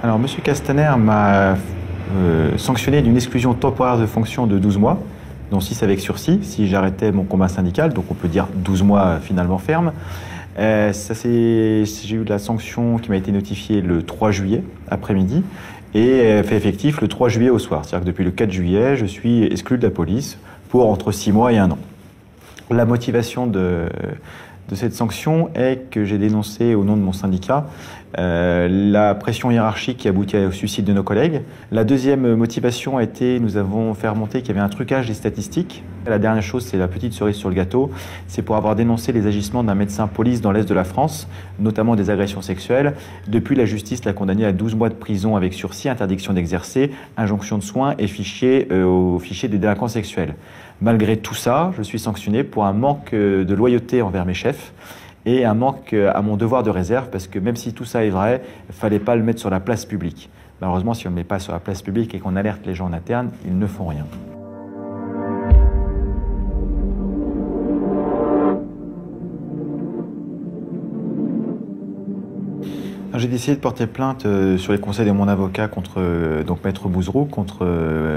Alors, M. Castaner m'a sanctionné d'une exclusion temporaire de fonction de 12 mois, dont 6 avec sursis, si j'arrêtais mon combat syndical, donc on peut dire 12 mois finalement ferme. J'ai eu la sanction qui m'a été notifiée le 3 juillet après-midi et fait effectif le 3 juillet au soir. C'est-à-dire que depuis le 4 juillet, je suis exclu de la police pour entre 6 mois et 1 an. La motivation de cette sanction est que j'ai dénoncé au nom de mon syndicat la pression hiérarchique qui aboutit au suicide de nos collègues. La deuxième motivation a été, nous avons fait remonter qu'il y avait un trucage des statistiques. La dernière chose, c'est la petite cerise sur le gâteau, c'est pour avoir dénoncé les agissements d'un médecin police dans l'Est de la France, notamment des agressions sexuelles. Depuis, la justice l'a condamné à 12 mois de prison avec sursis, interdiction d'exercer, injonction de soins et au fichier des délinquants sexuels. Malgré tout ça, je suis sanctionné pour un manque de loyauté envers mes chefs et un manque à mon devoir de réserve, parce que même si tout ça est vrai, il ne fallait pas le mettre sur la place publique. Malheureusement, si on ne le met pas sur la place publique et qu'on alerte les gens en interne, ils ne font rien. J'ai décidé de porter plainte sur les conseils de mon avocat contre Maître Bouzerou, contre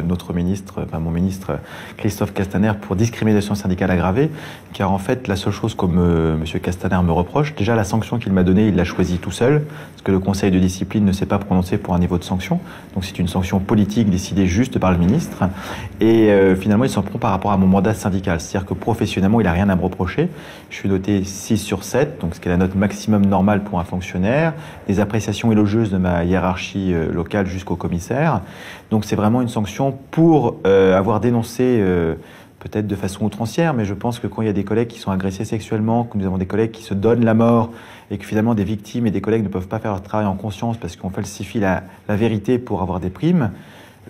notre ministre, mon ministre Christophe Castaner, pour discrimination syndicale aggravée, car en fait la seule chose comme M. Castaner me reproche, déjà la sanction qu'il m'a donnée, il l'a choisie tout seul, parce que le conseil de discipline ne s'est pas prononcé pour un niveau de sanction, donc c'est une sanction politique décidée juste par le ministre, et finalement il s'en prend par rapport à mon mandat syndical, c'est-à-dire que professionnellement il n'a rien à me reprocher, je suis noté 6 sur 7, donc ce qui est la note maximum normale pour un fonctionnaire, des appréciations élogieuses de ma hiérarchie locale jusqu'au commissaire. Donc c'est vraiment une sanction pour avoir dénoncé, peut-être de façon outrancière, mais je pense que quand il y a des collègues qui sont agressés sexuellement, que nous avons des collègues qui se donnent la mort, et que finalement des victimes et des collègues ne peuvent pas faire leur travail en conscience parce qu'on falsifie la vérité pour avoir des primes,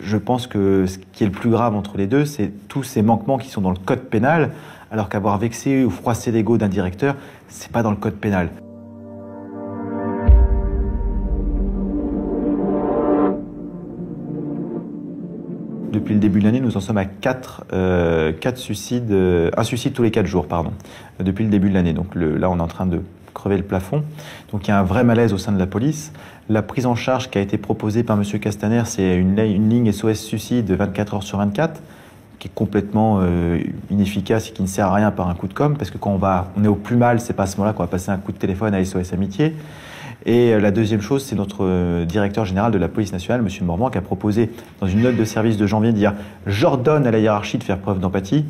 je pense que ce qui est le plus grave entre les deux, c'est tous ces manquements qui sont dans le code pénal, alors qu'avoir vexé ou froissé l'ego d'un directeur, c'est pas dans le code pénal. Depuis le début de l'année, nous en sommes à 4 suicides, un suicide tous les 4 jours, pardon, depuis le début de l'année. Donc là, on est en train de crever le plafond. Donc il y a un vrai malaise au sein de la police. La prise en charge qui a été proposée par M. Castaner, c'est une ligne SOS suicide 24 heures sur 24, qui est complètement inefficace et qui ne sert à rien par un coup de com', parce que quand on est au plus mal, c'est pas à ce moment-là qu'on va passer un coup de téléphone à SOS Amitié. Et la deuxième chose, c'est notre directeur général de la police nationale, M. Morvan, qui a proposé dans une note de service de janvier de dire « J'ordonne à la hiérarchie de faire preuve d'empathie ».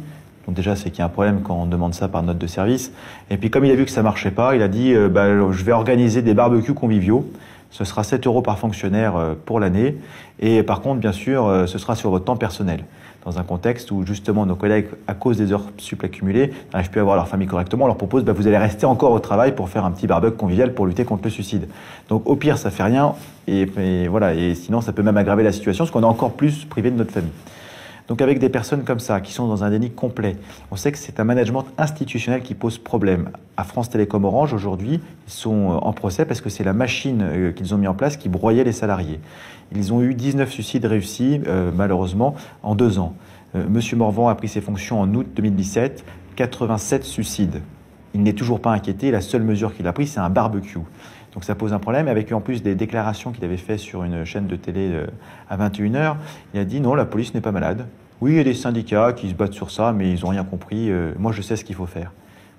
Donc déjà, c'est qu'il y a un problème quand on demande ça par note de service. Et puis comme il a vu que ça marchait pas, il a dit je vais organiser des barbecues conviviaux. Ce sera 7 € par fonctionnaire pour l'année. Et par contre, bien sûr, ce sera sur votre temps personnel. Dans un contexte où justement nos collègues, à cause des heures sup accumulées, n'arrivent plus à voir leur famille correctement, on leur propose vous allez rester encore au travail pour faire un petit barbecue convivial pour lutter contre le suicide. Donc au pire, ça fait rien. Et voilà. Et sinon, ça peut même aggraver la situation, parce qu'on est encore plus privé de notre famille. Donc avec des personnes comme ça, qui sont dans un déni complet, on sait que c'est un management institutionnel qui pose problème. À France Télécom Orange, aujourd'hui, ils sont en procès parce que c'est la machine qu'ils ont mis en place qui broyait les salariés. Ils ont eu 19 suicides réussis, malheureusement, en 2 ans. Monsieur Morvan a pris ses fonctions en août 2017, 87 suicides. Il n'est toujours pas inquiété, la seule mesure qu'il a prise, c'est un barbecue. Donc ça pose un problème, avec en plus des déclarations qu'il avait faites sur une chaîne de télé à 21 h. Il a dit non, la police n'est pas malade. Oui, il y a des syndicats qui se battent sur ça, mais ils n'ont rien compris. Moi, je sais ce qu'il faut faire.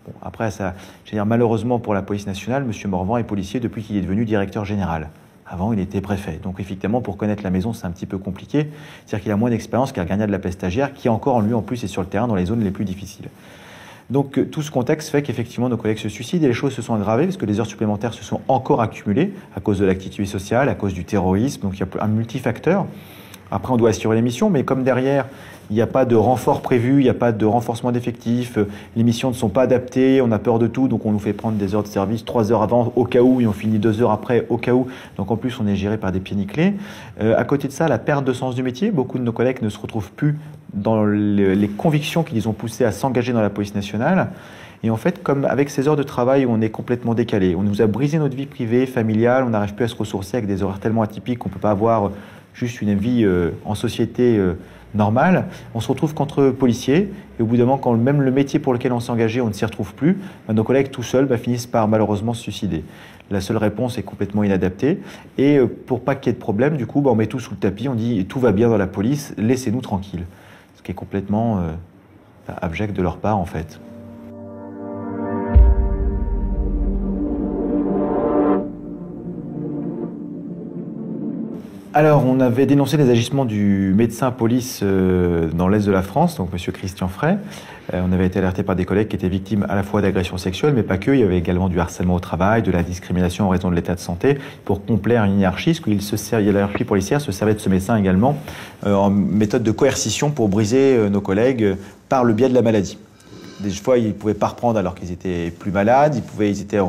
Bon, après, ça, je veux dire, malheureusement pour la police nationale, M. Morvan est policier depuis qu'il est devenu directeur général. Avant, il était préfet. Donc effectivement, pour connaître la maison, c'est un petit peu compliqué. C'est-à-dire qu'il a moins d'expérience qu'un gardien de la paix stagiaire, qui encore, en lui, en plus, est sur le terrain dans les zones les plus difficiles. Donc tout ce contexte fait qu'effectivement nos collègues se suicident et les choses se sont aggravées parce que les heures supplémentaires se sont encore accumulées à cause de l'activité sociale, à cause du terrorisme, donc il y a un multifacteur. Après on doit assurer les missions, mais comme derrière il n'y a pas de renfort prévu, il n'y a pas de renforcement d'effectifs, les missions ne sont pas adaptées, on a peur de tout, donc on nous fait prendre des heures de service 3 heures avant au cas où et on finit 2 heures après au cas où. Donc en plus on est géré par des pieds nickelés. À côté de ça, la perte de sens du métier, beaucoup de nos collègues ne se retrouvent plus dans les convictions qui les ont poussés à s'engager dans la police nationale. Et en fait, comme avec ces heures de travail où on est complètement décalé, on nous a brisé notre vie privée, familiale, on n'arrive plus à se ressourcer avec des horaires tellement atypiques qu'on ne peut pas avoir juste une vie en société normal. On se retrouve contre policiers et au bout d'un moment, quand même le métier pour lequel on s'est engagé, on ne s'y retrouve plus, nos collègues tout seuls finissent par malheureusement se suicider. La seule réponse est complètement inadaptée et pour pas qu'il y ait de problème, du coup, on met tout sous le tapis, on dit tout va bien dans la police, laissez-nous tranquilles. Ce qui est complètement abject de leur part en fait. Alors, on avait dénoncé les agissements du médecin police dans l'est de la France, donc M. Christian Frey. On avait été alerté par des collègues qui étaient victimes à la fois d'agressions sexuelles, mais pas que. Il y avait également du harcèlement au travail, de la discrimination en raison de l'état de santé, pour complaire à une hiérarchie. La hiérarchie policière se servait de ce médecin également en méthode de coercition pour briser nos collègues par le biais de la maladie. Des fois, ils ne pouvaient pas reprendre alors qu'ils étaient plus malades, ils étaient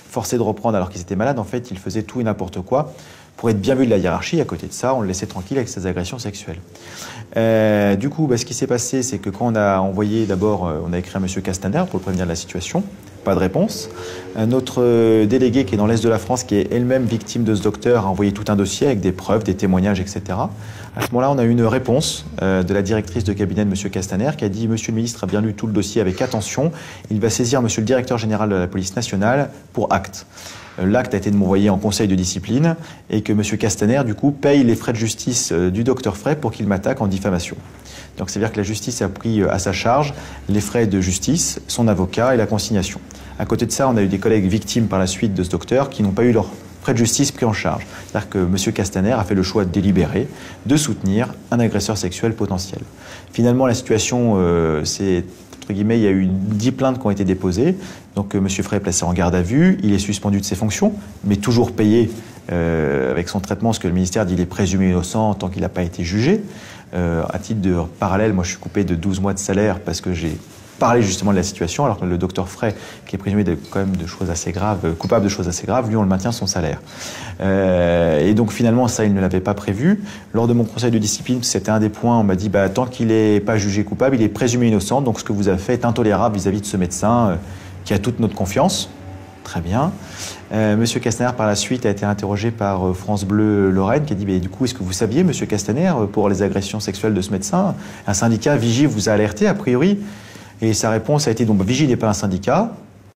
forcés de reprendre alors qu'ils étaient malades. En fait, ils faisaient tout et n'importe quoi pour être bien vu de la hiérarchie. À côté de ça, on le laissait tranquille avec ses agressions sexuelles. Du coup, ce qui s'est passé, c'est que quand on a envoyé d'abord, on a écrit à M. Castaner pour le prévenir de la situation, pas de réponse. Notre déléguée qui est dans l'Est de la France, qui est elle-même victime de ce docteur, a envoyé tout un dossier avec des preuves, des témoignages, etc. À ce moment-là, on a eu une réponse de la directrice de cabinet de M. Castaner qui a dit « Monsieur le ministre a bien lu tout le dossier avec attention. Il va saisir Monsieur le directeur général de la police nationale pour acte. » L'acte a été de m'envoyer en conseil de discipline et que M. Castaner, du coup, paye les frais de justice du docteur Frey pour qu'il m'attaque en diffamation. Donc, c'est-à-dire que la justice a pris à sa charge les frais de justice, son avocat et la consignation. À côté de ça, on a eu des collègues victimes par la suite de ce docteur qui n'ont pas eu leurs frais de justice pris en charge. C'est-à-dire que M. Castaner a fait le choix délibéré de soutenir un agresseur sexuel potentiel. Finalement, la situation, entre guillemets, il y a eu 10 plaintes qui ont été déposées. Donc, M. Frey est placé en garde à vue, il est suspendu de ses fonctions, mais toujours payé avec son traitement, ce que le ministère dit, il est présumé innocent tant qu'il n'a pas été jugé. À titre de parallèle, moi je suis coupé de 12 mois de salaire parce que j'ai parlé justement de la situation, alors que le docteur Frey, qui est présumé quand même de choses assez graves, coupable de choses assez graves, lui on le maintient son salaire. Et donc finalement ça il ne l'avait pas prévu. Lors de mon conseil de discipline, c'était un des points, on m'a dit tant qu'il n'est pas jugé coupable, il est présumé innocent, donc ce que vous avez fait est intolérable vis-à-vis de ce médecin qui a toute notre confiance. Très bien. Monsieur Castaner, par la suite, a été interrogé par France Bleu Lorraine, qui a dit du coup, est-ce que vous saviez, Monsieur Castaner, pour les agressions sexuelles de ce médecin, un syndicat, Vigie, vous a alerté, a priori? Et sa réponse a été donc, Vigie n'est pas un syndicat.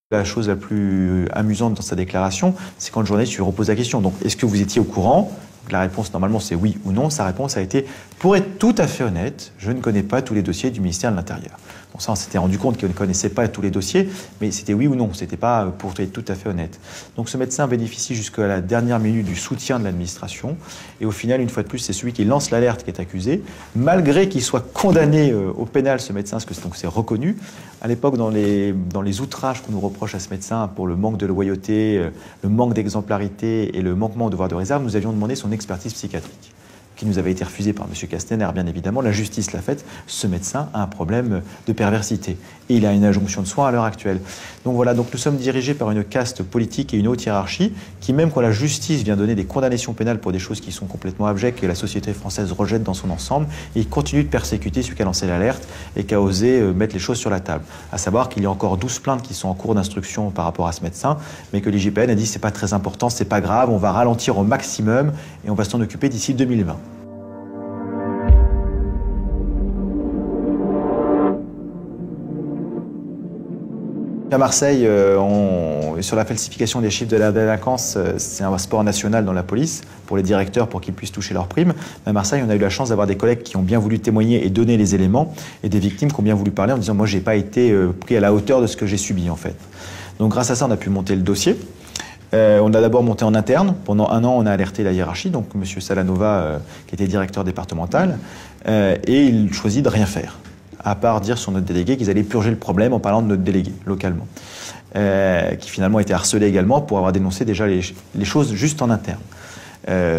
La chose la plus amusante dans sa déclaration, c'est quand le journaliste lui repose la question. Donc, est-ce que vous étiez au courant? Donc, la réponse, normalement, c'est oui ou non. Sa réponse a été, pour être tout à fait honnête, je ne connais pas tous les dossiers du ministère de l'Intérieur. Bon, ça, on s'était rendu compte qu'il ne connaissait pas tous les dossiers, mais c'était oui ou non, c'était pas pour être tout à fait honnête. Donc ce médecin bénéficie jusqu'à la dernière minute du soutien de l'administration, et au final, une fois de plus, c'est celui qui lance l'alerte qui est accusé, malgré qu'il soit condamné au pénal, ce médecin, parce que c'est reconnu. À l'époque, dans les outrages qu'on nous reproche à ce médecin pour le manque de loyauté, le manque d'exemplarité et le manquement au devoir de réserve, nous avions demandé son expertise psychiatrique, qui nous avait été refusée par M. Castaner, bien évidemment. La justice l'a faite. Ce médecin a un problème de perversité. Et il a une injonction de soins à l'heure actuelle. Donc voilà, donc nous sommes dirigés par une caste politique et une haute hiérarchie qui, même quand la justice vient donner des condamnations pénales pour des choses qui sont complètement abjectes, que la société française rejette dans son ensemble, il continue de persécuter celui qui a lancé l'alerte et qui a osé mettre les choses sur la table. À savoir qu'il y a encore 12 plaintes qui sont en cours d'instruction par rapport à ce médecin, mais que l'IGPN a dit c'est pas très important, c'est pas grave, on va ralentir au maximum et on va s'en occuper d'ici 2020. À Marseille, sur la falsification des chiffres de la délinquance, c'est un sport national dans la police, pour les directeurs, pour qu'ils puissent toucher leurs primes. Mais à Marseille, on a eu la chance d'avoir des collègues qui ont bien voulu témoigner et donner les éléments, et des victimes qui ont bien voulu parler en disant « moi, j'ai pas été pris à la hauteur de ce que j'ai subi, en fait ». Donc grâce à ça, on a pu monter le dossier. On a d'abord monté en interne. Pendant un an, on a alerté la hiérarchie, donc M. Salanova, qui était directeur départemental, et il choisit de rien faire, à part dire sur notre délégué qu'ils allaient purger le problème en parlant de notre délégué, localement, qui finalement a été harcelé également pour avoir dénoncé déjà les choses juste en interne.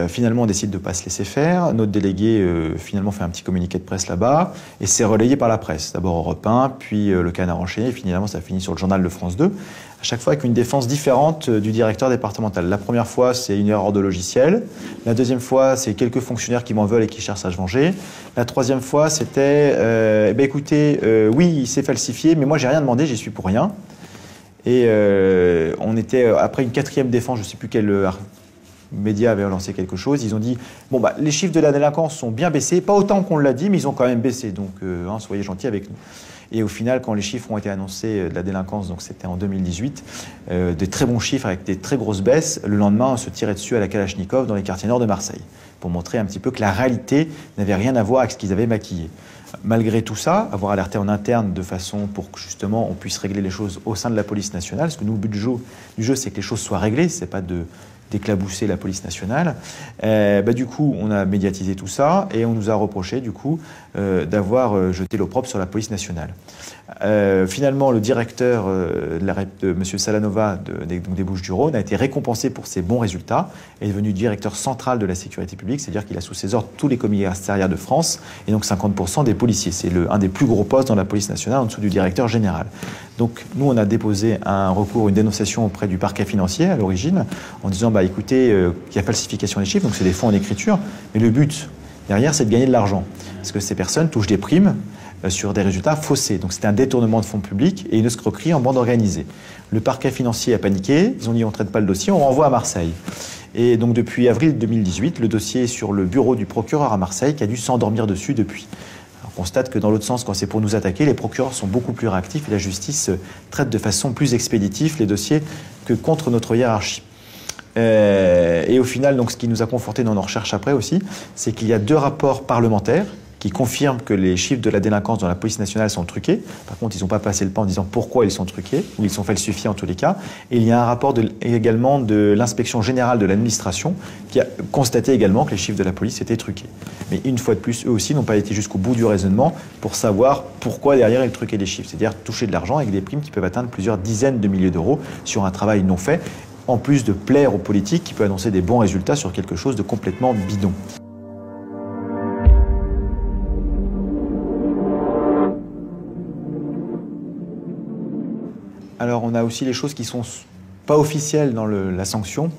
Finalement, on décide de ne pas se laisser faire. Notre délégué, finalement, fait un petit communiqué de presse là-bas, et c'est relayé par la presse. D'abord Europe 1, puis le Canard enchaîné, et finalement, ça finit sur le journal de France 2. À chaque fois avec une défense différente du directeur départemental. La première fois, c'est une erreur de logiciel. La deuxième fois, c'est quelques fonctionnaires qui m'en veulent et qui cherchent à se venger. La troisième fois, c'était écoutez, oui, il s'est falsifié, mais moi, j'ai rien demandé, j'y suis pour rien. Et on était, après une quatrième défense, je ne sais plus quelle médias avaient lancé quelque chose. Ils ont dit, bon, bah, les chiffres de la délinquance sont bien baissés, pas autant qu'on l'a dit, mais ils ont quand même baissé. Donc, soyez gentils avec nous. Et au final, quand les chiffres ont été annoncés de la délinquance, donc c'était en 2018, des très bons chiffres avec des très grosses baisses, le lendemain, on se tirait dessus à la Kalachnikov dans les quartiers nord de Marseille, pour montrer un petit peu que la réalité n'avait rien à voir avec ce qu'ils avaient maquillé. Malgré tout ça, avoir alerté en interne de façon pour que justement on puisse régler les choses au sein de la police nationale, parce que nous, le but du jeu, c'est que les choses soient réglées, c'est pas d'éclabousser la police nationale. Du coup, on a médiatisé tout ça et on nous a reproché du coup d'avoir jeté l'opprobre sur la police nationale. Finalement, le directeur de M. Salanova des Bouches-du-Rhône a été récompensé pour ses bons résultats et est devenu directeur central de la sécurité publique, c'est-à-dire qu'il a sous ses ordres tous les commissariats de France et donc 50% des policiers. C'est un des plus gros postes dans la police nationale en dessous du directeur général. Donc nous, on a déposé un recours, une dénonciation auprès du parquet financier à l'origine en disant écoutez, il y a falsification des chiffres, donc c'est des fonds en écriture, mais le but derrière, c'est de gagner de l'argent. Parce que ces personnes touchent des primes sur des résultats faussés. Donc c'était un détournement de fonds publics et une escroquerie en bande organisée. Le parquet financier a paniqué, ils ont dit on ne traite pas le dossier, on renvoie à Marseille. Et donc depuis avril 2018, le dossier est sur le bureau du procureur à Marseille qui a dû s'endormir dessus depuis. On constate que dans l'autre sens, quand c'est pour nous attaquer, les procureurs sont beaucoup plus réactifs et la justice traite de façon plus expéditive les dossiers que contre notre hiérarchie. Et au final, donc, ce qui nous a conforté dans nos recherches après aussi, c'est qu'il y a 2 rapports parlementaires qui confirment que les chiffres de la délinquance dans la police nationale sont truqués. Par contre, ils n'ont pas passé le pas en disant pourquoi ils sont truqués, ou ils sont falsifiés en tous les cas. Et il y a un rapport également de l'inspection générale de l'administration qui a constaté également que les chiffres de la police étaient truqués. Mais une fois de plus, eux aussi n'ont pas été jusqu'au bout du raisonnement pour savoir pourquoi derrière ils truquaient les chiffres. C'est-à-dire toucher de l'argent avec des primes qui peuvent atteindre plusieurs dizaines de milliers d'euros sur un travail non fait, en plus de plaire aux politiques qui peut annoncer des bons résultats sur quelque chose de complètement bidon. Alors on a aussi les choses qui sont pas officielles dans la sanction,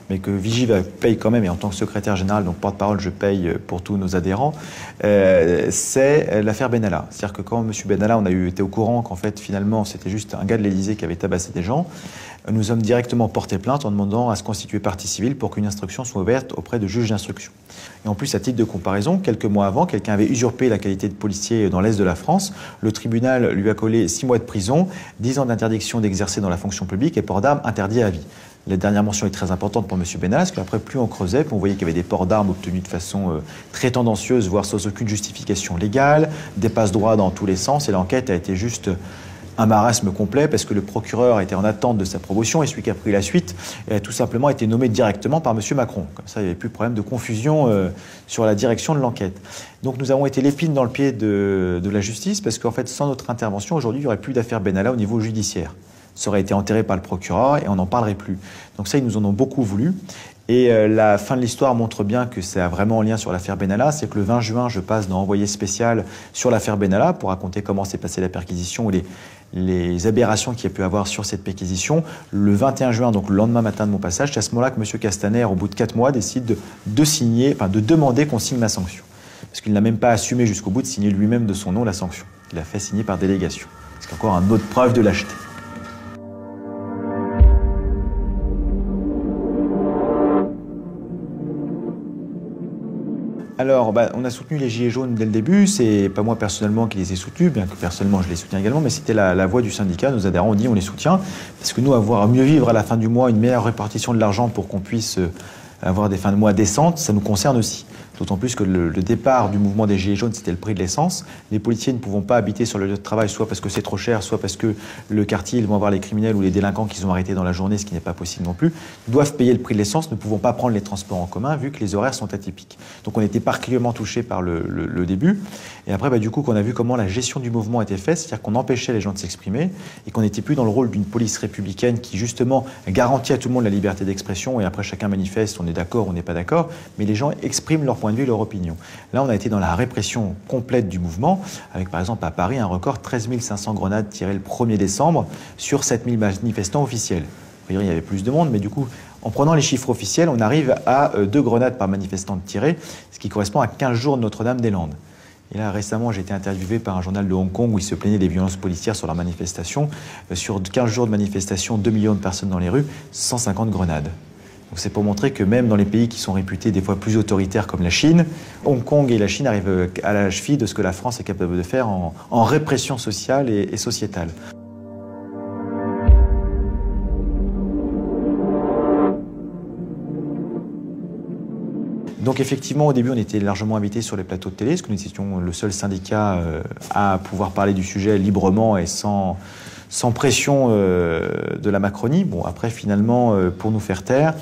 mais que Vigie paye quand même, et en tant que secrétaire général, donc porte-parole, je paye pour tous nos adhérents, c'est l'affaire Benalla. C'est-à-dire que quand M. Benalla, on a été au courant qu'en fait, finalement, c'était juste un gars de l'Élysée qui avait tabassé des gens, nous sommes directement porté plainte en demandant à se constituer partie civile pour qu'une instruction soit ouverte auprès de juges d'instruction. Et en plus, à titre de comparaison, quelques mois avant, quelqu'un avait usurpé la qualité de policier dans l'Est de la France. Le tribunal lui a collé 6 mois de prison, 10 ans d'interdiction d'exercer dans la fonction publique et port d'armes interdit à vie. La dernière mention est très importante pour M. Benalla, parce qu'après, plus on creusait, plus on voyait qu'il y avait des ports d'armes obtenus de façon très tendancieuse, voire sans aucune justification légale, des passe-droits dans tous les sens, et l'enquête a été juste un marasme complet, parce que le procureur était en attente de sa promotion, et celui qui a pris la suite a tout simplement été nommé directement par M. Macron. Comme ça, il n'y avait plus de problème de confusion sur la direction de l'enquête. Donc nous avons été l'épine dans le pied de la justice, parce qu'en fait, sans notre intervention, aujourd'hui, il n'y aurait plus d'affaire Benalla au niveau judiciaire. Ça aurait été enterré par le procureur et on n'en parlerait plus. Donc ça, ils nous en ont beaucoup voulu. Et la fin de l'histoire montre bien que c'est vraiment en lien sur l'affaire Benalla. C'est que le 20 juin, je passe dans Envoyé spécial sur l'affaire Benalla pour raconter comment s'est passée la perquisition ou les aberrations qu'il y a pu avoir sur cette perquisition. Le 21 juin, donc le lendemain matin de mon passage, c'est à ce moment-là que M. Castaner, au bout de 4 mois, décide de demander qu'on signe ma sanction. Parce qu'il n'a même pas assumé jusqu'au bout de signer lui-même de son nom la sanction. Il l'a fait signer par délégation. C'est encore une autre preuve de lâcheté. Alors, on a soutenu les Gilets jaunes dès le début. C'est pas moi personnellement qui les ai soutenus, bien que personnellement je les soutiens également, mais c'était la voix du syndicat. Nos adhérents ont dit on les soutient, parce que nous, avoir mieux vivre à la fin du mois, une meilleure répartition de l'argent pour qu'on puisse avoir des fins de mois décentes, ça nous concerne aussi. D'autant plus que le départ du mouvement des Gilets jaunes, c'était le prix de l'essence. Les policiers ne pouvant pas habiter sur le lieu de travail, soit parce que c'est trop cher, soit parce que le quartier, ils vont avoir les criminels ou les délinquants qu'ils ont arrêtés dans la journée, ce qui n'est pas possible non plus, doivent payer le prix de l'essence, ne pouvant pas prendre les transports en commun, vu que les horaires sont atypiques. Donc on était particulièrement touchés par le début. Et après, du coup, qu'on a vu comment la gestion du mouvement était faite, c'est-à-dire qu'on empêchait les gens de s'exprimer et qu'on n'était plus dans le rôle d'une police républicaine qui, justement, garantit à tout le monde la liberté d'expression et après chacun manifeste, on est d'accord, on n'est pas d'accord, mais les gens expriment leur point de vue, leur opinion. Là, on a été dans la répression complète du mouvement, avec par exemple à Paris un record 13 500 grenades tirées le 1er décembre sur 7 000 manifestants officiels. Il y avait plus de monde, mais du coup, en prenant les chiffres officiels, on arrive à 2 grenades par manifestant tirées, ce qui correspond à 15 jours de Notre-Dame-des-Landes. Et là, récemment, j'ai été interviewé par un journal de Hong Kong où il se plaignait des violences policières sur leurs manifestations. Sur 15 jours de manifestation, 2 millions de personnes dans les rues, 150 grenades. Donc c'est pour montrer que même dans les pays qui sont réputés des fois plus autoritaires comme la Chine, Hong Kong et la Chine arrivent à la cheville de ce que la France est capable de faire en répression sociale et sociétale. Donc effectivement, au début, on était largement invités sur les plateaux de télé, parce que nous étions le seul syndicat à pouvoir parler du sujet librement et sans pression de la Macronie. Bon, après, finalement, pour nous faire taire,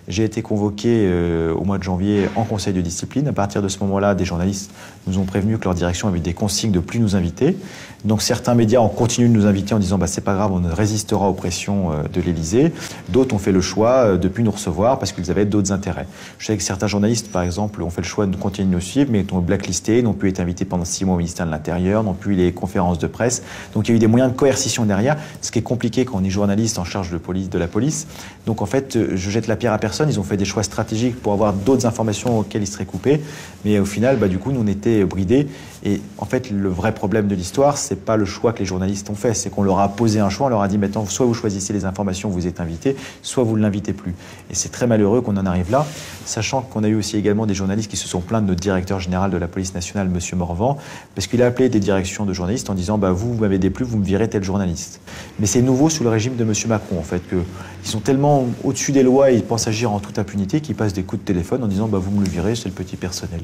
j'ai été convoqué au mois de janvier en conseil de discipline. À partir de ce moment-là, des journalistes nous ont prévenu que leur direction avait eu des consignes de plus nous inviter. Donc certains médias ont continué de nous inviter en disant c'est pas grave, on résistera aux pressions de l'Élysée. D'autres ont fait le choix de ne plus nous recevoir parce qu'ils avaient d'autres intérêts. Je sais que certains journalistes, par exemple, ont fait le choix de continuer de nous suivre, mais ont blacklisté, n'ont pu être invités pendant 6 mois au ministère de l'Intérieur, n'ont plus les conférences de presse. Donc il y a eu des moyens de coercition derrière, ce qui est compliqué quand on est journaliste en charge de la police. Donc en fait, je jette la pierre à personne. Ils ont fait des choix stratégiques pour avoir d'autres informations auxquelles ils seraient coupés. Mais au final, du coup, nous, on était bridés. Et en fait, le vrai problème de l'histoire, c'est pas le choix que les journalistes ont fait. C'est qu'on leur a posé un choix. On leur a dit maintenant, soit vous choisissez les informations, vous êtes invités, soit vous ne l'invitez plus. Et c'est très malheureux qu'on en arrive là, sachant qu'on a eu aussi également des journalistes qui se sont plaints de notre directeur général de la police nationale, M. Morvan, parce qu'il a appelé des directions de journalistes en disant vous m'avez déplu, vous me virez tel journaliste. Mais c'est nouveau sous le régime de M. Macron, en fait, qu'ils sont tellement au-dessus des lois et ils pensent agir en toute impunité qu'ils passent des coups de téléphone en disant vous me le virez, c'est le petit personnel.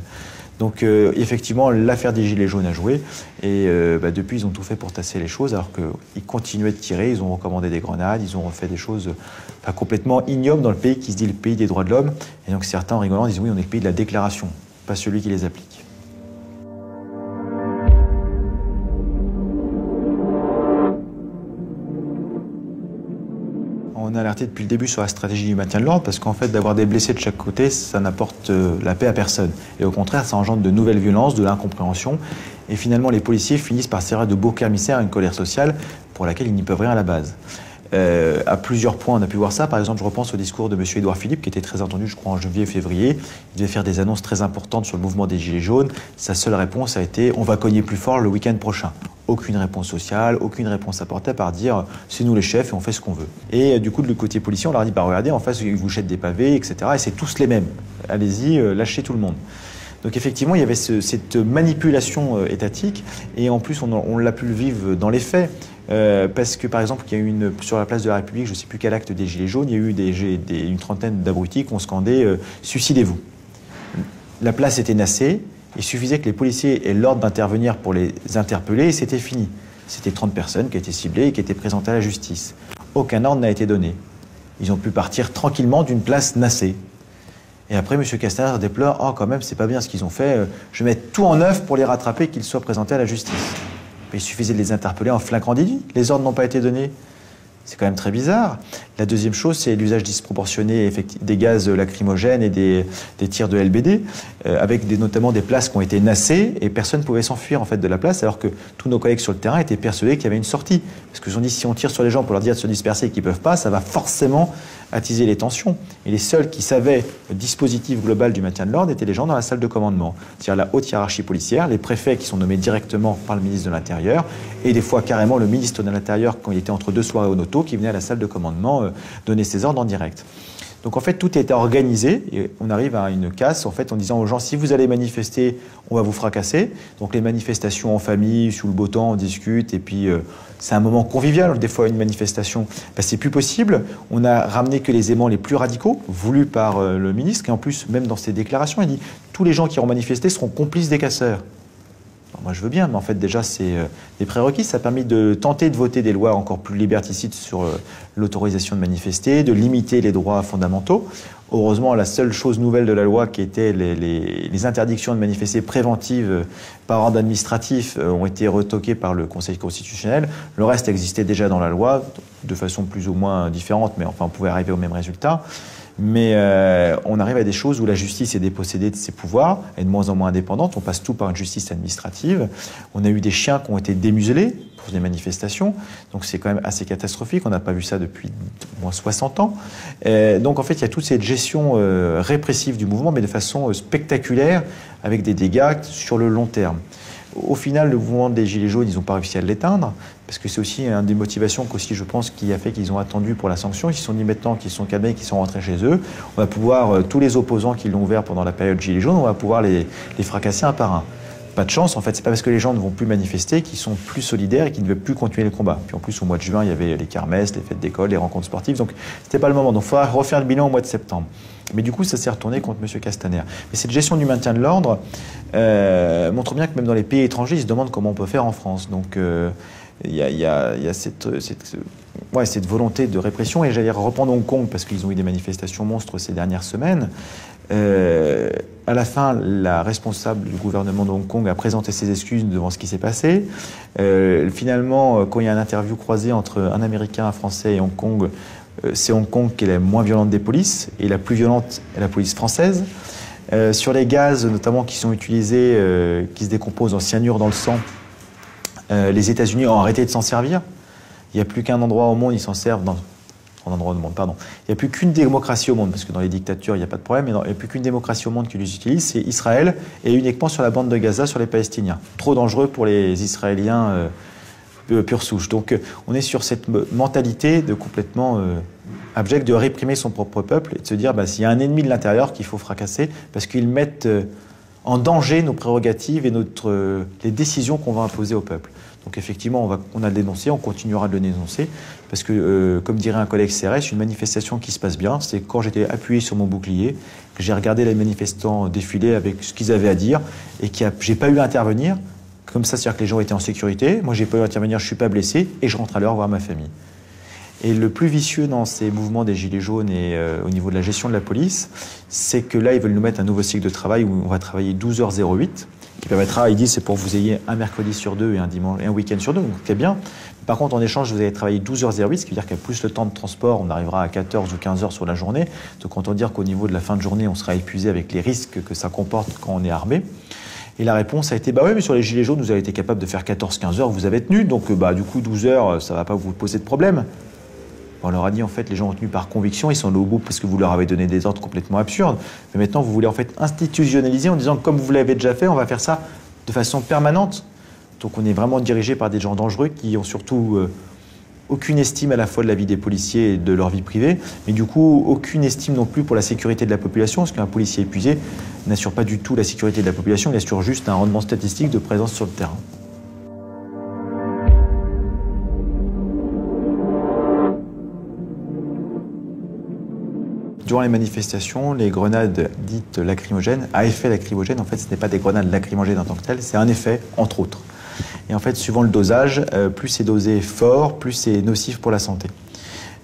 Donc effectivement, l'affaire des Gilets jaunes a joué et depuis, ils ont tout fait pour tasser les choses alors qu'ils continuaient de tirer, ils ont recommandé des grenades, ils ont refait des choses complètement ignobles dans le pays qui se dit le pays des droits de l'homme. Et donc certains, en rigolant, disent oui, on est le pays de la déclaration, pas celui qui les applique. On a alerté depuis le début sur la stratégie du maintien de l'ordre parce qu'en fait, d'avoir des blessés de chaque côté, ça n'apporte la paix à personne. Et au contraire, ça engendre de nouvelles violences, de l'incompréhension. Et finalement, les policiers finissent par servir de bouc émissaire à une colère sociale pour laquelle ils n'y peuvent rien à la base. À plusieurs points, on a pu voir ça. Par exemple, je repense au discours de M. Édouard Philippe, qui était très entendu, je crois, en janvier et février. Il devait faire des annonces très importantes sur le mouvement des Gilets jaunes. Sa seule réponse a été « on va cogner plus fort le week-end prochain ». Aucune réponse sociale, aucune réponse apportée par dire « c'est nous les chefs et on fait ce qu'on veut ». Et du coup, de le côté policier, on leur a dit « regardez, en face, ils vous jettent des pavés, etc. Et c'est tous les mêmes. Allez-y, lâchez tout le monde ». Donc effectivement, il y avait cette manipulation étatique et en plus, on l'a pu le vivre dans les faits. Parce que par exemple, il y a eu sur la place de la République, je ne sais plus quel acte des Gilets jaunes, il y a eu une trentaine d'abrutis qui ont scandé suicidez-vous. La place était nassée, il suffisait que les policiers aient l'ordre d'intervenir pour les interpeller et c'était fini. C'était 30 personnes qui étaient ciblées et qui étatais présentées à la justice. Aucun ordre n'a été donné. Ils ont pu partir tranquillement d'une place nassée. Et après, M. Castaner déplore « oh, quand même, c'est pas bien ce qu'ils ont fait, je vais mettre tout en œuvre pour les rattraper et qu'ils soient présentés à la justice ». Mais il suffisait de les interpeller en flagrant délit. Les ordres n'ont pas été donnés. C'est quand même très bizarre. La deuxième chose, c'est l'usage disproportionné des gaz lacrymogènes et des tirs de LBD, avec notamment des places qui ont été nassées et personne ne pouvait s'enfuir en fait de la place, alors que tous nos collègues sur le terrain étaient persuadés qu'il y avait une sortie. Parce qu'ils ont dit si on tire sur les gens pour leur dire de se disperser et qu'ils ne peuvent pas, ça va forcément attiser les tensions. Et les seuls qui savaient le dispositif global du maintien de l'ordre étaient les gens dans la salle de commandement. C'est-à-dire la haute hiérarchie policière, les préfets qui sont nommés directement par le ministre de l'Intérieur, et des fois carrément le ministre de l'Intérieur, quand il était entre deux soirées au Noto, qui venait à la salle de commandement donner ses ordres en direct. Donc en fait, tout était organisé et on arrive à une casse en fait en disant aux gens si vous allez manifester, on va vous fracasser. Donc les manifestations en famille, sous le beau temps, on discute et puis c'est un moment convivial. Des fois, une manifestation, c'est plus possible. On a ramené que les éléments les plus radicaux voulus par le ministre qui en plus, même dans ses déclarations, il dit tous les gens qui ont manifesté seront complices des casseurs. Moi, je veux bien, mais en fait, déjà, c'est des prérequis. Ça a permis de tenter de voter des lois encore plus liberticides sur l'autorisation de manifester, de limiter les droits fondamentaux. Heureusement, la seule chose nouvelle de la loi, qui était les interdictions de manifester préventives par ordre administratif, ont été retoquées par le Conseil constitutionnel. Le reste existait déjà dans la loi, de façon plus ou moins différente, mais enfin, on pouvait arriver au même résultat. Mais on arrive à des choses où la justice est dépossédée de ses pouvoirs, est de moins en moins indépendante. On passe tout par une justice administrative. On a eu des chiens qui ont été démuselés pour des manifestations. Donc c'est quand même assez catastrophique. On n'a pas vu ça depuis au moins 60 ans. Donc en fait, il y a toute cette gestion répressive du mouvement, mais de façon spectaculaire, avec des dégâts sur le long terme. Au final, le mouvement des Gilets jaunes, ils n'ont pas réussi à l'éteindre parce que c'est aussi une des motivations qu'aussi, je pense, qui a fait qu'ils ont attendu pour la sanction. Ils se sont dit maintenant qu'ils sont calmés, qu'ils sont rentrés chez eux, on va pouvoir, tous les opposants qui l'ont ouvert pendant la période Gilets jaunes, on va pouvoir les fracasser un par un. Pas de chance, en fait, c'est pas parce que les gens ne vont plus manifester qu'ils sont plus solidaires et qu'ils ne veulent plus continuer le combat. Puis en plus, au mois de juin, il y avait les kermesses, les fêtes d'école, les rencontres sportives, donc c'était pas le moment. Donc il faudra refaire le bilan au mois de septembre. Mais du coup, ça s'est retourné contre M. Castaner. Mais cette gestion du maintien de l'ordre montre bien que même dans les pays étrangers, ils se demandent comment on peut faire en France. Donc il y a cette volonté de répression. Et j'allais reprendre Hong Kong, parce qu'ils ont eu des manifestations monstres ces dernières semaines. À la fin, la responsable du gouvernement de Hong Kong a présenté ses excuses devant ce qui s'est passé. Finalement, quand il y a une interview croisée entre un Américain, un Français et Hong Kong, c'est Hong Kong qui est la moins violente des polices, et la plus violente est la police française. Sur les gaz, notamment, qui sont utilisés, qui se décomposent en cyanure dans le sang, les États-Unis ont arrêté de s'en servir. Il n'y a plus qu'un endroit au monde, ils s'en servent dans... Il n'y a plus qu'une démocratie au monde, parce que dans les dictatures, il n'y a pas de problème, mais il n'y a plus qu'une démocratie au monde qui les utilise, c'est Israël, et uniquement sur la bande de Gaza, sur les Palestiniens. Trop dangereux pour les Israéliens pure souche. Donc on est sur cette mentalité de complètement abject de réprimer son propre peuple, et de se dire, s'il y a un ennemi de l'intérieur qu'il faut fracasser, parce qu'ils mettent en danger nos prérogatives et les décisions qu'on va imposer au peuple. Donc effectivement, on a le dénoncé, on continuera de le dénoncer, parce que, comme dirait un collègue CRS, une manifestation qui se passe bien, c'est quand j'étais appuyé sur mon bouclier, que j'ai regardé les manifestants défiler avec ce qu'ils avaient à dire, et que j'ai pas eu à intervenir. Comme ça, c'est-à-dire que les gens étaient en sécurité, moi j'ai pas eu à intervenir, je suis pas blessé, et je rentre à l'heure voir ma famille. Et le plus vicieux dans ces mouvements des Gilets jaunes et au niveau de la gestion de la police, c'est que là, ils veulent nous mettre un nouveau cycle de travail où on va travailler 12h08, qui permettra, ils disent, c'est pour que vous ayez un mercredi sur deux et un dimanche et un week-end sur deux, donc c'est bien. Par contre, en échange, vous allez travailler 12h08, ce qui veut dire qu'avec plus le temps de transport, on arrivera à 14 ou 15 heures sur la journée. Donc autant dire qu'au niveau de la fin de journée, on sera épuisé avec les risques que ça comporte quand on est armé. Et la réponse a été, oui, mais sur les Gilets jaunes, vous avez été capable de faire 14-15 heures, vous avez tenu, donc du coup 12 heures, ça ne va pas vous poser de problème. On leur a dit, en fait, les gens ont tenu par conviction, ils sont allés au bout parce que vous leur avez donné des ordres complètement absurdes. Mais maintenant, vous voulez en fait institutionnaliser en disant, comme vous l'avez déjà fait, on va faire ça de façon permanente. Donc on est vraiment dirigé par des gens dangereux qui ont surtout aucune estime à la fois de la vie des policiers et de leur vie privée, mais du coup, aucune estime non plus pour la sécurité de la population, parce qu'un policier épuisé n'assure pas du tout la sécurité de la population, il assure juste un rendement statistique de présence sur le terrain. Durant les manifestations, les grenades dites lacrymogènes, à effet lacrymogène, en fait, ce n'est pas des grenades lacrymogènes en tant que telles, c'est un effet, entre autres. Et en fait, suivant le dosage, plus c'est dosé fort, plus c'est nocif pour la santé.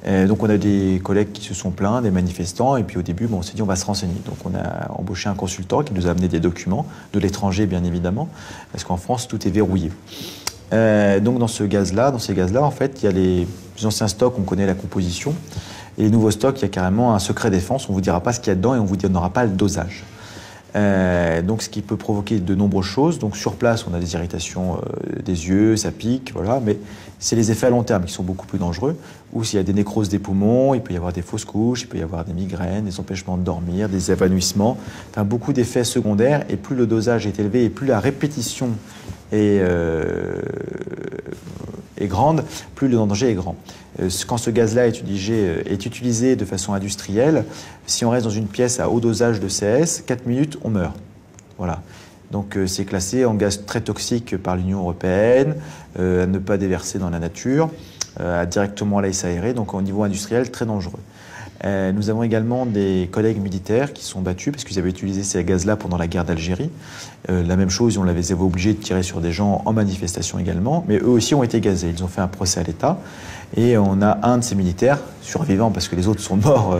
Donc on a des collègues qui se sont plaints, des manifestants, et puis au début, on s'est dit on va se renseigner. Donc on a embauché un consultant qui nous a amené des documents, de l'étranger bien évidemment, parce qu'en France, tout est verrouillé. Donc dans ces gaz-là, en fait, il y a les anciens stocks, on connaît la composition, et les nouveaux stocks, il y a carrément un secret défense, on ne vous dira pas ce qu'il y a dedans et on vous donnera pas le dosage. Donc ce qui peut provoquer de nombreuses choses. Donc sur place, on a des irritations des yeux, ça pique, voilà, mais c'est les effets à long terme qui sont beaucoup plus dangereux, ou s'il y a des nécroses des poumons, il peut y avoir des fausses couches, il peut y avoir des migraines, des empêchements de dormir, des évanouissements, enfin beaucoup d'effets secondaires, et plus le dosage est élevé et plus la répétition est grande, plus le danger est grand. Quand ce gaz-là est utilisé de façon industrielle, si on reste dans une pièce à haut dosage de CS, 4 minutes, on meurt. Voilà. Donc c'est classé en gaz très toxique par l'Union européenne, à ne pas déverser dans la nature, à directement laisser aérer, donc au niveau industriel, très dangereux. Nous avons également des collègues militaires qui sont battus parce qu'ils avaient utilisé ces gaz-là pendant la guerre d'Algérie. La même chose, on les avait obligés de tirer sur des gens en manifestation également, mais eux aussi ont été gazés. Ils ont fait un procès à l'État et on a un de ces militaires, survivant parce que les autres sont morts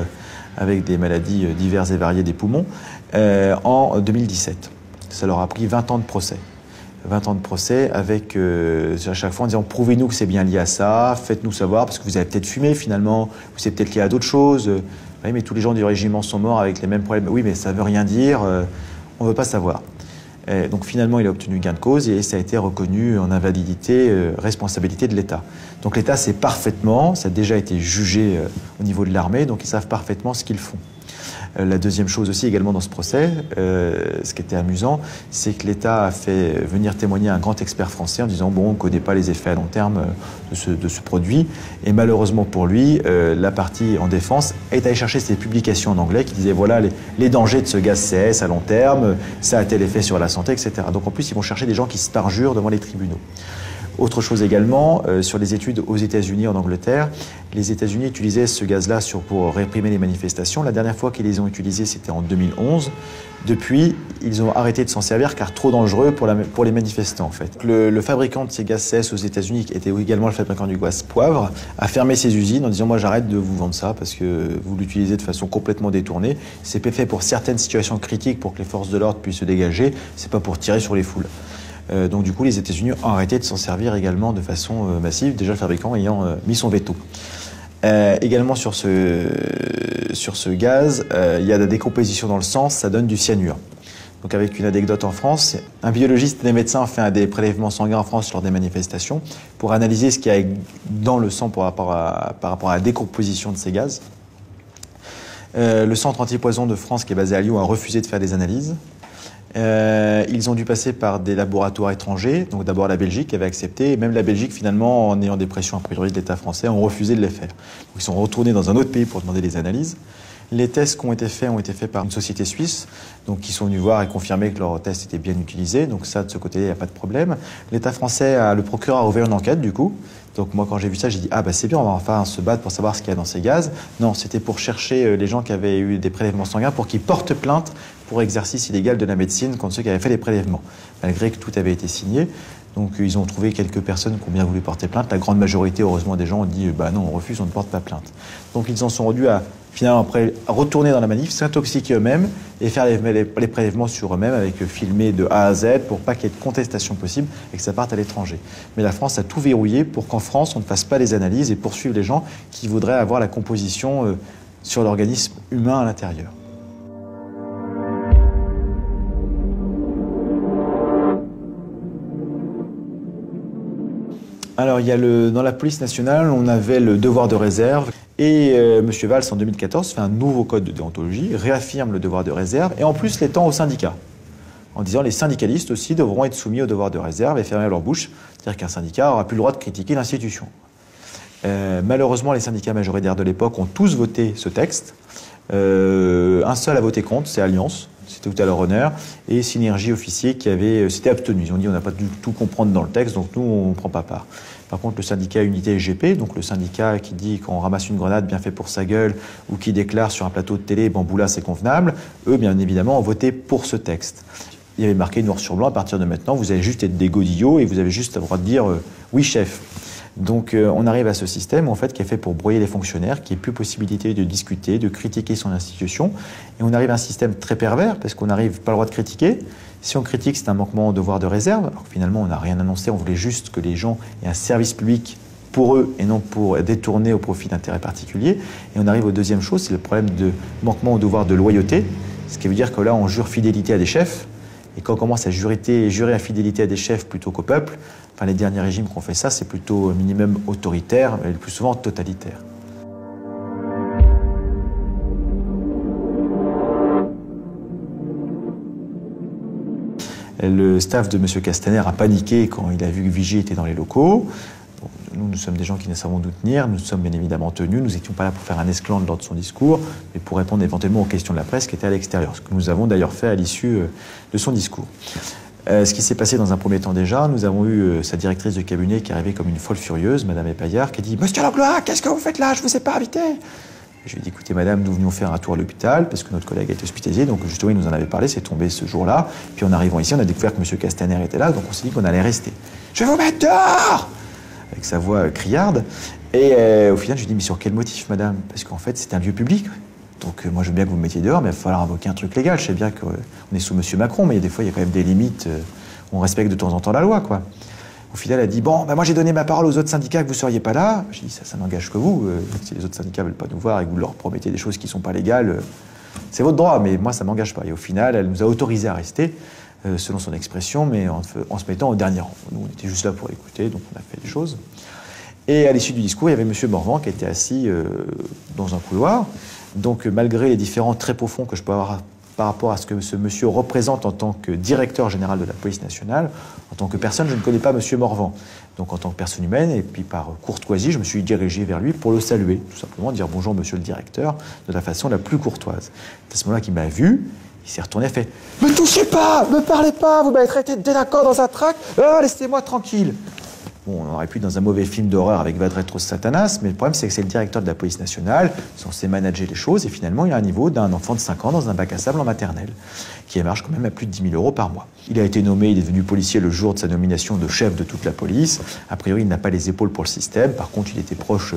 avec des maladies diverses et variées des poumons, en 2017. Ça leur a pris 20 ans de procès. 20 ans de procès avec, à chaque fois en disant prouvez-nous que c'est bien lié à ça, faites-nous savoir, parce que vous avez peut-être fumé finalement, ou c'est peut-être lié à d'autres choses. Oui, mais tous les gens du régiment sont morts avec les mêmes problèmes. Oui, mais ça ne veut rien dire, on ne veut pas savoir. Donc finalement, il a obtenu gain de cause et ça a été reconnu en invalidité, responsabilité de l'État. Donc l'État sait parfaitement, ça a déjà été jugé au niveau de l'armée, donc ils savent parfaitement ce qu'ils font. La deuxième chose aussi également dans ce procès, ce qui était amusant, c'est que l'État a fait venir témoigner un grand expert français en disant bon, on ne connaît pas les effets à long terme de ce produit. Et malheureusement pour lui, la partie en défense est allée chercher ces publications en anglais qui disaient voilà les dangers de ce gaz CS à long terme, ça a tel effet sur la santé, etc. Donc en plus, ils vont chercher des gens qui se parjurent devant les tribunaux. Autre chose également, sur les études aux États-Unis, en Angleterre, les États-Unis utilisaient ce gaz-là pour réprimer les manifestations. La dernière fois qu'ils les ont utilisés, c'était en 2011. Depuis, ils ont arrêté de s'en servir car trop dangereux pour les manifestants, en fait. Le fabricant de ces gaz CS aux États-Unis, qui était également le fabricant du gaz poivre, a fermé ses usines en disant moi j'arrête de vous vendre ça parce que vous l'utilisez de façon complètement détournée. C'est fait pour certaines situations critiques pour que les forces de l'ordre puissent se dégager, c'est pas pour tirer sur les foules. Donc du coup, les États-Unis ont arrêté de s'en servir également de façon massive, déjà le fabricant ayant mis son veto. Également sur ce gaz, il y a de la décomposition dans le sang, ça donne du cyanure. Donc avec une anecdote en France, un biologiste et des médecins ont fait des prélèvements sanguins en France lors des manifestations pour analyser ce qu'il y a dans le sang par rapport à la décomposition de ces gaz. Le centre antipoison de France, qui est basé à Lyon, a refusé de faire des analyses. Ils ont dû passer par des laboratoires étrangers, donc d'abord la Belgique avait accepté, et même la Belgique finalement, en ayant des pressions a priori de l'État français, ont refusé de les faire. Donc, ils sont retournés dans un autre pays pour demander des analyses. Les tests qui ont été faits par une société suisse, donc qui sont venus voir et confirmer que leurs tests étaient bien utilisés, donc ça de ce côté il n'y a pas de problème. L'État français, le procureur a ouvert une enquête du coup. Donc moi quand j'ai vu ça, j'ai dit ah bah c'est bien, on va enfin se battre pour savoir ce qu'il y a dans ces gaz. Non, c'était pour chercher les gens qui avaient eu des prélèvements sanguins pour qu'ils portent plainte pour exercice illégal de la médecine contre ceux qui avaient fait les prélèvements, malgré que tout avait été signé. Donc ils ont trouvé quelques personnes qui ont bien voulu porter plainte. La grande majorité, heureusement, des gens ont dit bah non, on refuse, on ne porte pas plainte. Donc ils en sont rendus à finalement après retourner dans la manif, s'intoxiquer eux-mêmes et faire les prélèvements sur eux-mêmes avec filmer de A à Z pour pas qu'il y ait de contestation possible et que ça parte à l'étranger. Mais la France a tout verrouillé pour qu'en France on ne fasse pas les analyses et poursuivre les gens qui voudraient avoir la composition sur l'organisme humain à l'intérieur. Alors, il y a dans la police nationale, on avait le devoir de réserve. Et M. Valls, en 2014, fait un nouveau code de déontologie, réaffirme le devoir de réserve, et en plus l'étend aux syndicats, en disant les syndicalistes aussi devront être soumis au devoir de réserve et fermer leur bouche, c'est-à-dire qu'un syndicat n'aura plus le droit de critiquer l'institution. Malheureusement, les syndicats majoritaires de l'époque ont tous voté ce texte. Un seul a voté contre, c'est Alliance. C'était tout à leur honneur, et Synergie Officier qui s'était abstenu. Ils ont dit on n'a pas du tout comprendre dans le texte, donc nous on ne prend pas part. Par contre, le syndicat Unité SGP, donc le syndicat qui dit qu'on ramasse une grenade bien fait pour sa gueule, ou qui déclare sur un plateau de télé Bamboula c'est convenable, eux bien évidemment ont voté pour ce texte. Il y avait marqué noir sur blanc, à partir de maintenant vous allez juste être des godillots et vous avez juste le droit de dire oui chef. Donc on arrive à ce système en fait qui est fait pour broyer les fonctionnaires, qui n'est plus possibilité de discuter, de critiquer son institution. Et on arrive à un système très pervers parce qu'on n'arrive pas le droit de critiquer. Si on critique, c'est un manquement au devoir de réserve. Alors que finalement, on n'a rien annoncé, on voulait juste que les gens aient un service public pour eux et non pour détourner au profit d'intérêts particuliers. Et on arrive aux deuxième chose, c'est le problème de manquement au devoir de loyauté. Ce qui veut dire que là, on jure fidélité à des chefs. Et quand on commence à jurer la fidélité à des chefs plutôt qu'au peuple, enfin les derniers régimes qui ont fait ça, c'est plutôt minimum autoritaire, mais le plus souvent totalitaire. Le staff de M. Castaner a paniqué quand il a vu que Vigie était dans les locaux. Bon, nous sommes des gens qui ne savons nous tenir, nous sommes bien évidemment tenus, nous n'étions pas là pour faire un esclandre lors de son discours, mais pour répondre éventuellement aux questions de la presse qui étaient à l'extérieur, ce que nous avons d'ailleurs fait à l'issue de son discours. Ce qui s'est passé dans un premier temps déjà, nous avons eu sa directrice de cabinet qui arrivait comme une folle furieuse, Madame Epaillard, qui a dit « Monsieur Langlois, qu'est-ce que vous faites là? Je ne vous ai pas invité !» Je lui ai dit, écoutez madame, nous venions faire un tour à l'hôpital parce que notre collègue a été hospitalisé, donc justement il nous en avait parlé, c'est tombé ce jour-là. Puis en arrivant ici, on a découvert que M. Castaner était là, donc on s'est dit qu'on allait rester. Je vais vous mettre dehors! Avec sa voix criarde. Et au final, je lui ai dit, mais sur quel motif madame? Parce qu'en fait, c'est un lieu public. Donc moi je veux bien que vous me mettiez dehors, mais il va falloir invoquer un truc légal. Je sais bien qu'on est sous M. Macron, mais des fois il y a quand même des limites, on respecte de temps en temps la loi, quoi. Au final, elle a dit, bon, ben moi j'ai donné ma parole aux autres syndicats que vous ne seriez pas là. J'ai dit, ça n'engage que vous. Si les autres syndicats ne veulent pas nous voir et que vous leur promettez des choses qui ne sont pas légales, c'est votre droit, mais moi ça ne m'engage pas. Et au final, elle nous a autorisés à rester, selon son expression, mais en se mettant au dernier rang. Nous, on était juste là pour écouter, donc on a fait des choses. Et à l'issue du discours, il y avait M. Morvan qui était assis dans un couloir. Donc malgré les différents traits profonds que je peux avoir par rapport à ce que ce monsieur représente en tant que directeur général de la police nationale, en tant que personne, je ne connais pas monsieur Morvan. Donc en tant que personne humaine, et puis par courtoisie, je me suis dirigé vers lui pour le saluer, tout simplement dire bonjour monsieur le directeur, de la façon la plus courtoise. C'est à ce moment-là qu'il m'a vu, il s'est retourné et fait « Me touchez pas, me parlez pas, vous m'avez traité de délinquant dans un tract, laissez-moi tranquille !» Bon, on aurait pu être dans un mauvais film d'horreur avec Vadretros Satanas, mais le problème c'est que c'est le directeur de la police nationale, censé manager les choses, et finalement il a un niveau d'un enfant de 5 ans dans un bac à sable en maternelle, qui émarge quand même à plus de 10 000 € par mois. Il a été nommé, il est devenu policier le jour de sa nomination de chef de toute la police. A priori, il n'a pas les épaules pour le système, par contre il était proche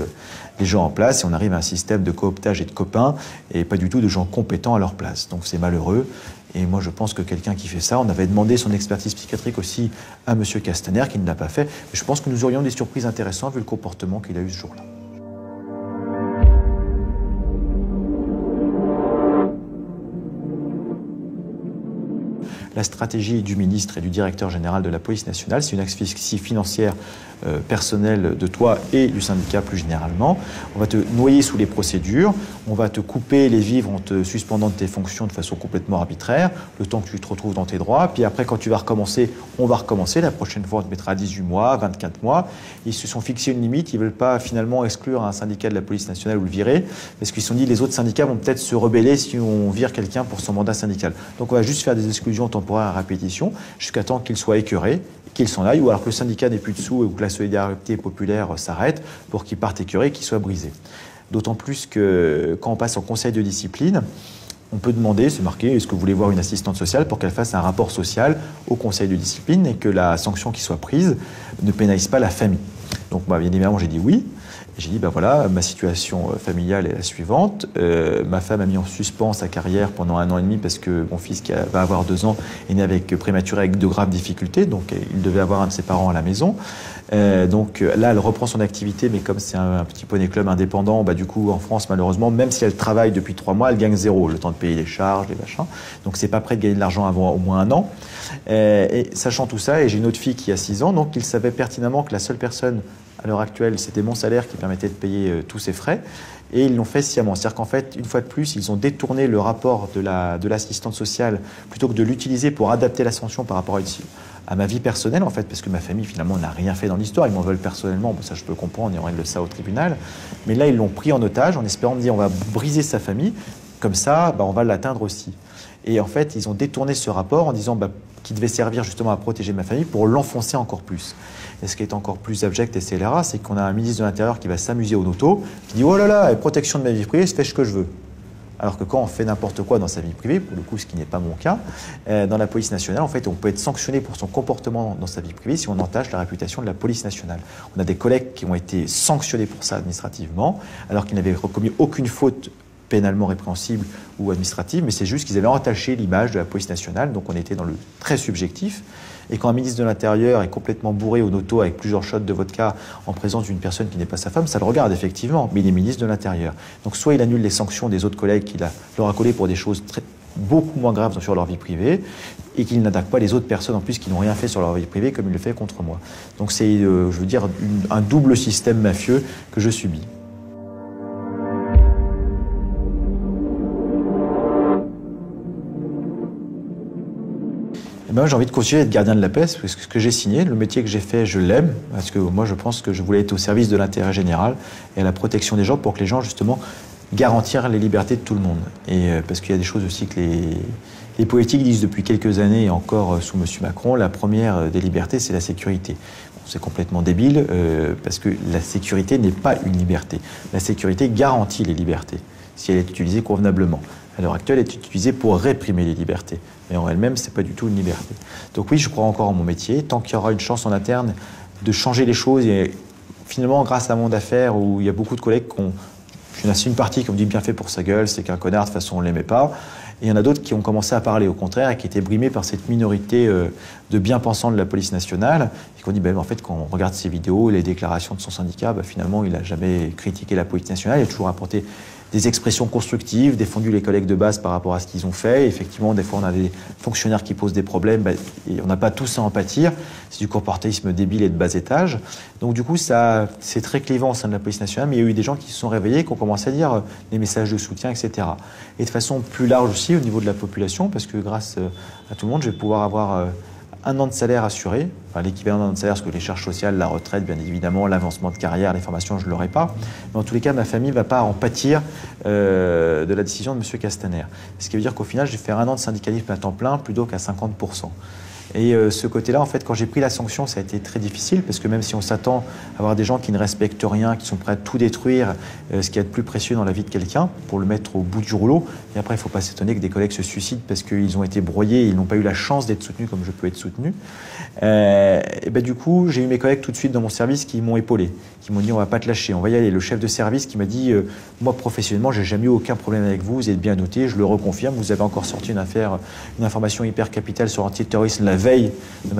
des gens en place, et on arrive à un système de cooptage et de copains, et pas du tout de gens compétents à leur place. Donc c'est malheureux. Et moi, je pense que quelqu'un qui fait ça, on avait demandé son expertise psychiatrique aussi à M. Castaner, qui ne l'a pas fait. Mais je pense que nous aurions des surprises intéressantes vu le comportement qu'il a eu ce jour-là. La stratégie du ministre et du directeur général de la police nationale, c'est une asphyxie financière personnelle de toi et du syndicat plus généralement. On va te noyer sous les procédures, on va te couper les vivres en te suspendant de tes fonctions de façon complètement arbitraire, le temps que tu te retrouves dans tes droits, puis après quand tu vas recommencer, on va recommencer, la prochaine fois on te mettra 18 mois, 24 mois. Ils se sont fixés une limite, ils ne veulent pas finalement exclure un syndicat de la police nationale ou le virer, parce qu'ils se sont dit les autres syndicats vont peut-être se rebeller si on vire quelqu'un pour son mandat syndical. Donc on va juste faire des exclusions temporaires à répétition jusqu'à temps qu'il soit écœuré, qu'il s'en aille, ou alors que le syndicat n'ait plus de sous ou que la solidarité populaire s'arrête pour qu'il parte écœuré, qu'il soit brisé. D'autant plus que quand on passe en conseil de discipline, on peut demander, c'est marqué, est-ce que vous voulez voir une assistante sociale pour qu'elle fasse un rapport social au conseil de discipline et que la sanction qui soit prise ne pénalise pas la famille. Donc bien évidemment j'ai dit oui. J'ai dit, ben voilà, ma situation familiale est la suivante. Ma femme a mis en suspens sa carrière pendant 1 an et demi parce que mon fils, qui va avoir 2 ans, est né prématuré avec de graves difficultés. Donc, il devait avoir un de ses parents à la maison. Donc là, elle reprend son activité, mais comme c'est un petit poney club indépendant, bah, du coup, en France, malheureusement, même si elle travaille depuis 3 mois, elle gagne 0, le temps de payer les charges, les machins. Donc, c'est pas prêt de gagner de l'argent avant au moins 1 an. Et sachant tout ça, et j'ai une autre fille qui a 6 ans, donc il savait pertinemment que la seule personne à l'heure actuelle, c'était mon salaire qui permettait de payer tous ces frais. Et ils l'ont fait sciemment. C'est-à-dire qu'en fait, une fois de plus, ils ont détourné le rapport de l'assistante sociale plutôt que de l'utiliser pour adapter la sanction par rapport à ma vie personnelle, en fait, parce que ma famille, finalement, n'a rien fait dans l'histoire. Ils m'en veulent personnellement. Bon, ça, je peux comprendre, et on règle ça au tribunal. Mais là, ils l'ont pris en otage en espérant me dire on va briser sa famille. Comme ça, bah, on va l'atteindre aussi. Et en fait, ils ont détourné ce rapport en disant qu'il devait servir justement à protéger ma famille pour l'enfoncer encore plus. Et ce qui est encore plus abject et scélérat, c'est qu'on a un ministre de l'Intérieur qui va s'amuser au loto, qui dit « Oh là là, protection de ma vie privée, je fais ce que je veux ». Alors que quand on fait n'importe quoi dans sa vie privée, pour le coup, ce qui n'est pas mon cas, dans la police nationale, en fait, on peut être sanctionné pour son comportement dans sa vie privée si on entache la réputation de la police nationale. On a des collègues qui ont été sanctionnés pour ça administrativement, alors qu'ils n'avaient commis aucune faute pénalement répréhensible ou administrative, mais c'est juste qu'ils avaient entaché l'image de la police nationale, donc on était dans le très subjectif. Et quand un ministre de l'Intérieur est complètement bourré au noto avec plusieurs shots de vodka en présence d'une personne qui n'est pas sa femme, ça le regarde effectivement, mais il est ministre de l'Intérieur. Donc soit il annule les sanctions des autres collègues qu'il leur a collées pour des choses beaucoup moins graves sur leur vie privée, et qu'il n'attaque pas les autres personnes en plus qui n'ont rien fait sur leur vie privée comme il le fait contre moi. Donc c'est, je veux dire, un double système mafieux que je subis. Et ben, j'ai envie de continuer à être gardien de la paix, parce que ce que j'ai signé, le métier que j'ai fait, je l'aime, parce que moi je pense que je voulais être au service de l'intérêt général et à la protection des gens pour que les gens, justement, garantir les libertés de tout le monde. Et parce qu'il y a des choses aussi que les politiques disent depuis quelques années, et encore sous M. Macron, la première des libertés, c'est la sécurité. Bon, c'est complètement débile, parce que la sécurité n'est pas une liberté. La sécurité garantit les libertés, si elle est utilisée convenablement. À l'heure actuelle, elle est utilisée pour réprimer les libertés. Mais en elle-même, ce n'est pas du tout une liberté. Donc oui, je crois encore en mon métier. Tant qu'il y aura une chance en interne de changer les choses, et finalement, grâce à mon affaire, où il y a beaucoup de collègues qui ont... Il y en a une partie qui ont dit bien fait pour sa gueule, c'est qu'un connard, de toute façon, on ne l'aimait pas. Et il y en a d'autres qui ont commencé à parler, au contraire, et qui étaient brimés par cette minorité de bien-pensants de la police nationale, et qui ont dit, en fait, quand on regarde ses vidéos, les déclarations de son syndicat, finalement, il n'a jamais critiqué la police nationale, il a toujours apporté des expressions constructives, défendu les collègues de base par rapport à ce qu'ils ont fait. Et effectivement, des fois, on a des fonctionnaires qui posent des problèmes, et on n'a pas tous à en pâtir. C'est du comporterisme débile et de bas étage. Donc du coup, c'est très clivant au sein de la police nationale, mais il y a eu des gens qui se sont réveillés, qui ont commencé à dire des messages de soutien, etc. Et de façon plus large aussi au niveau de la population, parce que grâce à tout le monde, je vais pouvoir avoir un an de salaire assuré, enfin, l'équivalent d'un an de salaire, parce que les charges sociales, la retraite, bien évidemment, l'avancement de carrière, les formations, je ne l'aurai pas. Mais en tous les cas, ma famille ne va pas en pâtir de la décision de M. Castaner. Ce qui veut dire qu'au final, je vais faire un an de syndicalisme à temps plein plutôt qu'à 50%. Et ce côté-là, en fait, quand j'ai pris la sanction, ça a été très difficile, parce que même si on s'attend à avoir des gens qui ne respectent rien, qui sont prêts à tout détruire, ce qu'il y a de plus précieux dans la vie de quelqu'un, pour le mettre au bout du rouleau, et après, il ne faut pas s'étonner que des collègues se suicident parce qu'ils ont été broyés et ils n'ont pas eu la chance d'être soutenus comme je peux être soutenu. Et ben, du coup, j'ai eu mes collègues tout de suite dans mon service qui m'ont épaulé, qui m'ont dit on va pas te lâcher, on va y aller. Le chef de service qui m'a dit moi professionnellement, j'ai jamais eu aucun problème avec vous, vous êtes bien noté, je le reconfirme, vous avez encore sorti une information hyper capitale sur l'antiterrorisme la veille de